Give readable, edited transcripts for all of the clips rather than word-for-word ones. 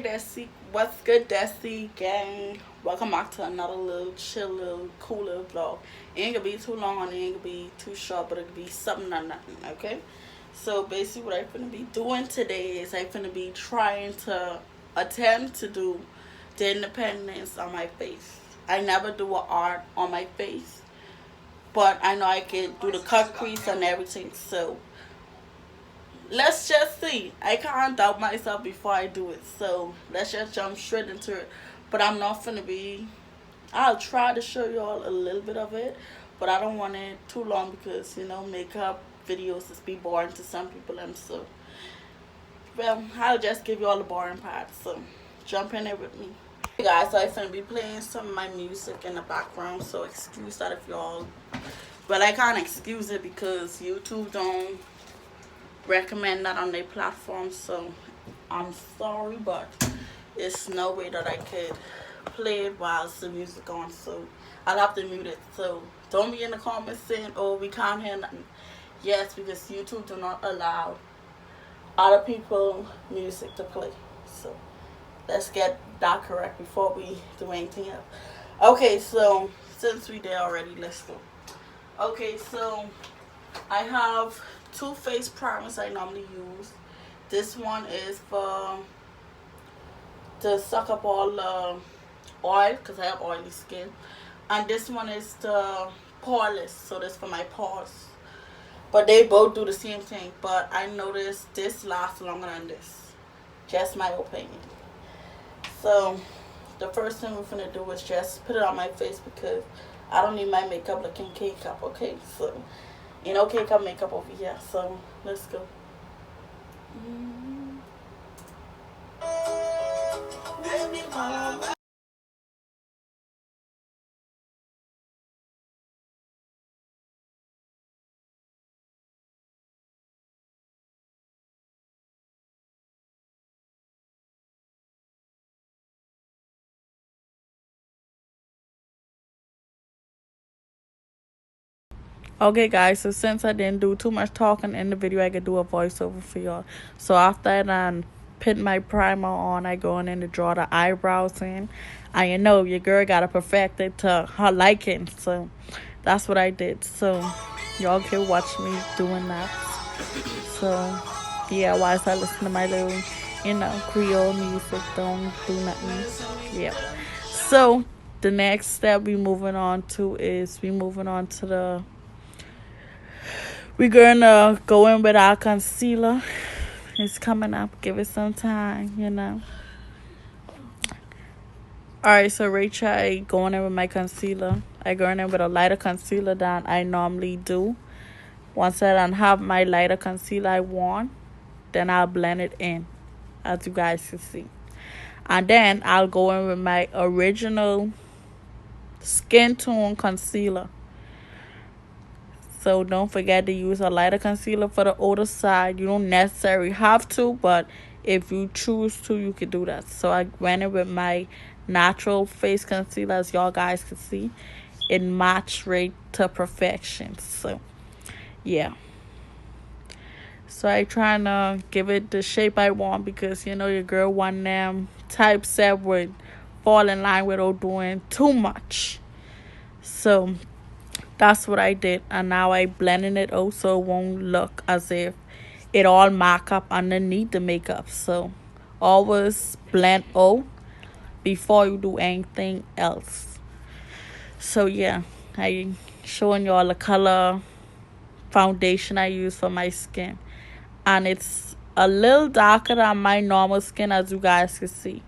Desi, what's good, Desi gang? Welcome back to another little chill, little cool little vlog. It ain't gonna be too long, it ain't gonna be too short, but it gonna be something or nothing, okay? So basically, what I'm gonna be doing today is I'm gonna be trying to attempt to do the independence on my face. I never do a art on my face, but I know I can do the cut crease and everything. So let's just see. I can't doubt myself before I do it. So let's just jump straight into it. But I'm not gonna be. I'll try to show you all a little bit of it, but I don't want it too long because makeup videos is be boring to some people. And so, well, I'll just give you all the boring parts. So jump in there with me. Hey guys, so I'm gonna be playing some of my music in the background. So excuse that if y'all. Well, I can't excuse it because YouTube don't recommend that on their platform, so I'm sorry, but it's no way that I could play it while the music on, so I'll have to mute it. So don't be in the comments saying, oh, we can't hear nothing. Yes, because YouTube do not allow other people music to play. So let's get that correct before we do anything else. Okay, so since we there already, let's go. Okay, so I have two face primers I normally use. This one is for to suck up all the oil because I have oily skin, and this one is the poreless, so this for my pores. But they both do the same thing. But I noticed this lasts longer than this. Just my opinion. So the first thing we're gonna do is just put it on my face because I don't need my makeup looking cake up. Okay, so cake up makeup over here. So let's go. Okay, guys, so since I didn't do too much talking in the video, I could do a voiceover for y'all. So after I done put my primer on, I go in and to draw the eyebrows in. And your girl got to perfect it to her liking. So that's what I did. So y'all can watch me doing that. So yeah, whilst I listen to my little, Creole music, don't do nothing. Yeah. So the next step we moving on to is we're gonna go in with our concealer. It's coming up. Give it some time. Alright, so Rachel, I going in with my concealer. I going in with a lighter concealer than I normally do. Once I don't have my lighter concealer I want, then I'll blend it in, as you guys can see. And then I'll go in with my original skin tone concealer. So don't forget to use a lighter concealer for the outer side. You don't necessarily have to, but if you choose to, you can do that. So I went in with my natural face concealer, as y'all guys can see. It matched right to perfection. So yeah. So I trying to give it the shape I want because your girl want them typeset would fall in line without doing too much. So that's what I did, and now I blending it out so it won't look as if it all mark up underneath the makeup. So always blend out before you do anything else. So yeah, I showing y'all the color foundation I use for my skin, and it's a little darker than my normal skin, as you guys can see,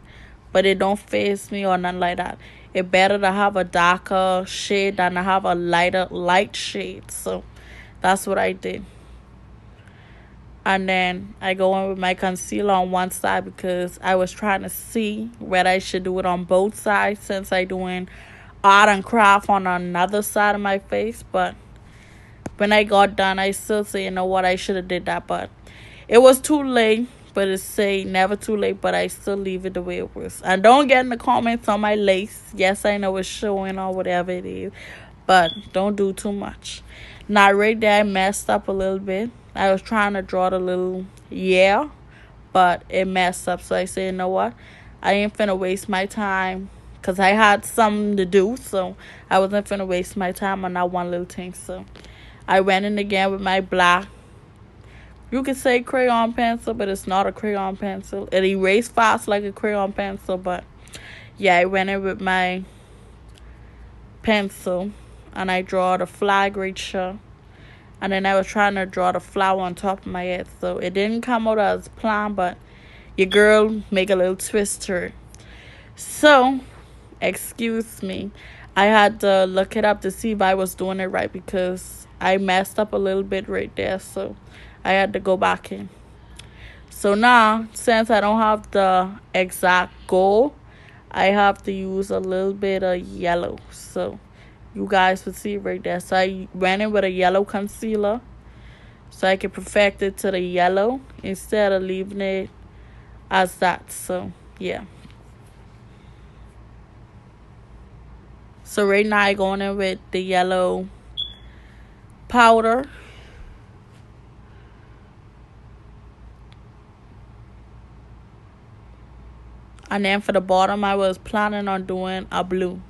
but it don't faze me or nothing like that. It's better to have a darker shade than to have a light shade. So that's what I did. And then I go in with my concealer on one side because I was trying to see whether I should do it on both sides since I doing art and craft on another side of my face. But when I got done, I still say, you know what, I should have did that. But it was too late. But it say never too late, but I still leave it the way it was. And don't get in the comments on my lace. Yes, I know it's showing or whatever it is, but don't do too much. Now right there I messed up a little bit. I was trying to draw the little but it messed up. So I said, you know what, I ain't finna waste my time because I had something to do, so I wasn't finna waste my time on that one little thing. So I went in again with my black, you could say crayon pencil, but it's not a crayon pencil. It erased fast like a crayon pencil, but yeah, I went in with my pencil and I draw the flag right here. And then I was trying to draw the flower on top of my head, so it didn't come out as planned, but your girl make a little twist to it. So, excuse me, I had to look it up to see if I was doing it right because I messed up a little bit right there, so I had to go back in. So now, since I don't have the exact goal, I have to use a little bit of yellow. So you guys will see right there. So I went in with a yellow concealer so I can perfect it to the yellow instead of leaving it as that. So yeah. So right now I going in with the yellow powder. And then for the bottom I was planning on doing a blue.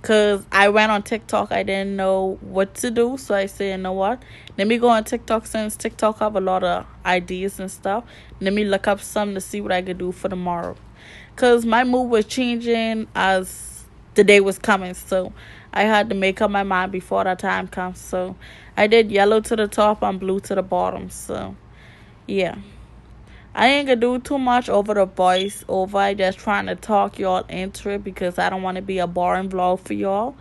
Because I went on TikTok. I didn't know what to do. So I said, you know what? Let me go on TikTok since TikTok have a lot of ideas and stuff. Let me look up some to see what I could do for tomorrow. Because my mood was changing as the day was coming. So I had to make up my mind before that time comes. So I did yellow to the top and blue to the bottom. So yeah. I ain't gonna do too much over the voice over. I just trying to talk y'all into it because I don't want to be a boring vlog for y'all.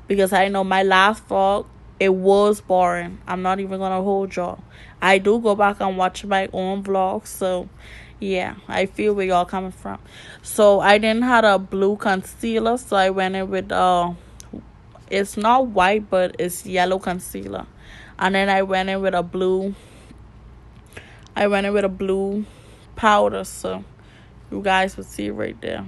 Because I know my last vlog, it was boring. I'm not even gonna hold y'all. I do go back and watch my own vlogs. So yeah, I feel where y'all coming from. So I didn't have a blue concealer. So I went in with it's not white but it's yellow concealer. And then I went in with a blue powder, so you guys will see right there.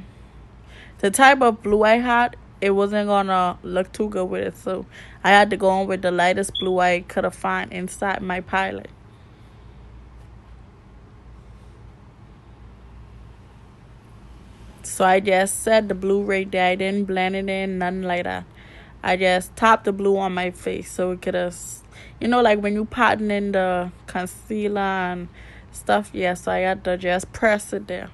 The type of blue I had, it wasn't gonna look too good with it, so I had to go on with the lightest blue I could have found inside my palette. So I just set the blue right there. I didn't blend it in, nothing like that. I just tapped the blue on my face so it could have, like when you patting in the concealer and stuff. Yeah, so I had to just press it there.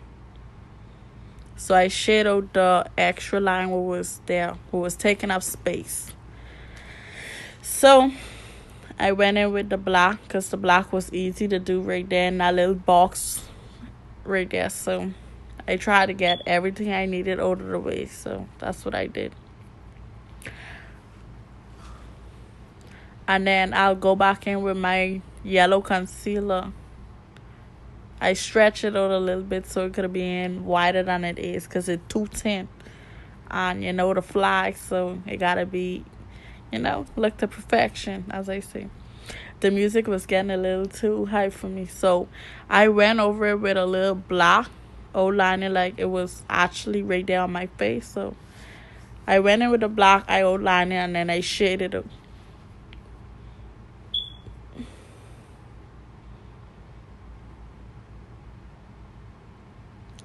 So I shadowed the extra line what was there, what was taking up space. So I went in with the black because the black was easy to do right there in that little box right there. So I tried to get everything I needed out of the way. So that's what I did. And then I'll go back in with my yellow concealer. I stretch it out a little bit so it could be in wider than it is because it's too thin. And the flag, so it gotta be, look to perfection, as I say. The music was getting a little too high for me, so I went over it with a little black outliner, like it was actually right there on my face. So I went in with the black outliner and then I shaded it.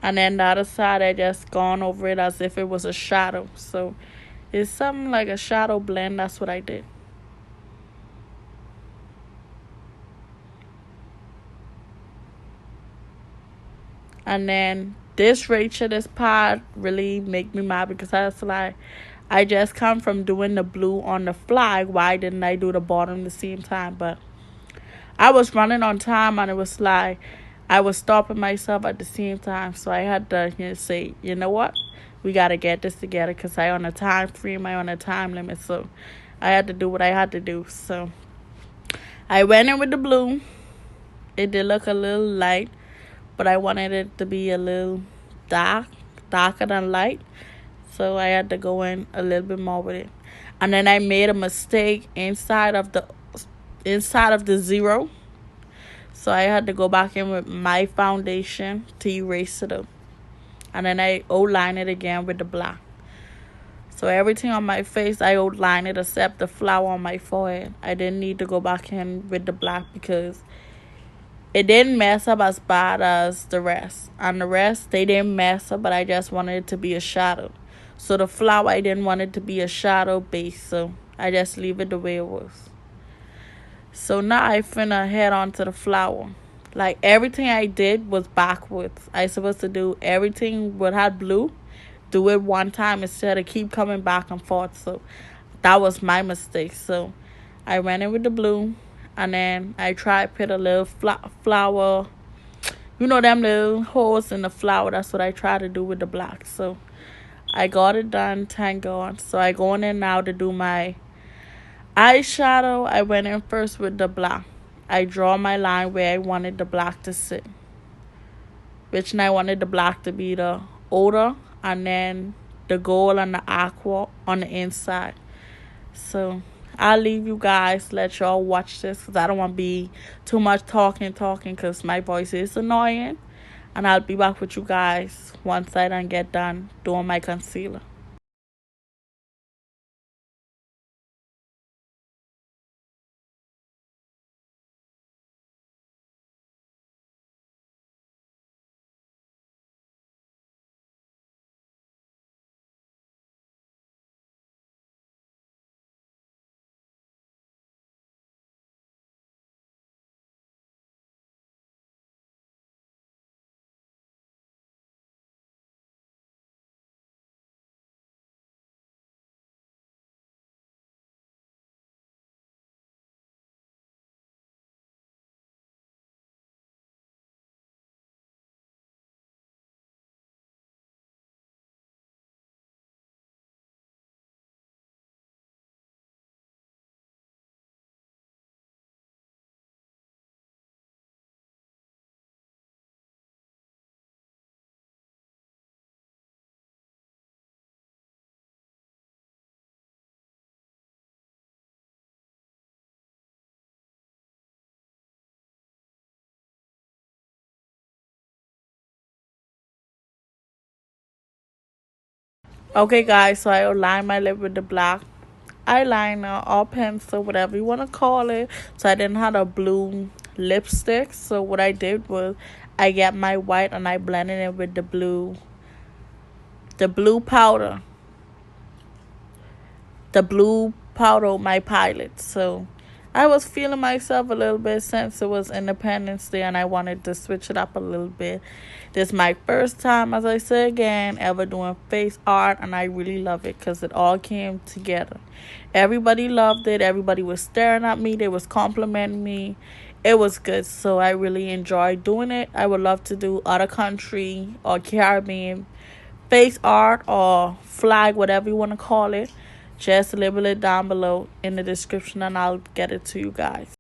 And then the other side, I just gone over it as if it was a shadow. So it's something like a shadow blend. That's what I did. And then this Rachel, this part really make me mad because I was like, I just come from doing the blue on the flag. Why didn't I do the bottom the same time? But I was running on time and it was like, I was stopping myself at the same time. So I had to say, you know what? We got to get this together because I on a time frame. I on a time limit. So I had to do what I had to do. So I went in with the blue. It did look a little light, but I wanted it to be a little darker than light. So I had to go in a little bit more with it. And then I made a mistake inside of the zero. So I had to go back in with my foundation to erase it up. And then I outline it again with the black. So everything on my face, I outline it except the flower on my forehead. I didn't need to go back in with the black because It didn't mess up as bad as the rest. And the rest, they didn't mess up, but I just wanted it to be a shadow. So the flower, I didn't want it to be a shadow base, so I just leave it the way it was. So now I finna head on to the flower. Like everything I did was backwards. I supposed to do everything with had blue, do it one time instead of keep coming back and forth. So that was my mistake. So I went in with the blue, and then I tried put a little flower. You know them little holes in the flower. That's what I try to do with the black. So I got it done, thank God. So I go in now to do my eyeshadow. I went in first with the black. I draw my line where I wanted the black to sit, which I wanted the black to be the outer, and then the gold and the aqua on the inside. So I'll leave you guys, let y'all watch this, because I don't want to be too much talking, because my voice is annoying. And I'll be back with you guys once I done get done doing my concealer. Okay, guys, so I align my lip with the black eyeliner or pencil, whatever you want to call it. So I didn't have a blue lipstick. So what I did was I got my white and I blended it with the blue powder. The blue powder, my pilot. So I was feeling myself a little bit since it was Independence Day and I wanted to switch it up a little bit. This is my first time, as I say again, ever doing face art, and I really love it because it all came together. Everybody loved it. Everybody was staring at me. They was complimenting me. It was good. So I really enjoyed doing it. I would love to do other country or Caribbean face art or flag, whatever you want to call it. Just label it down below in the description and I'll get it to you guys.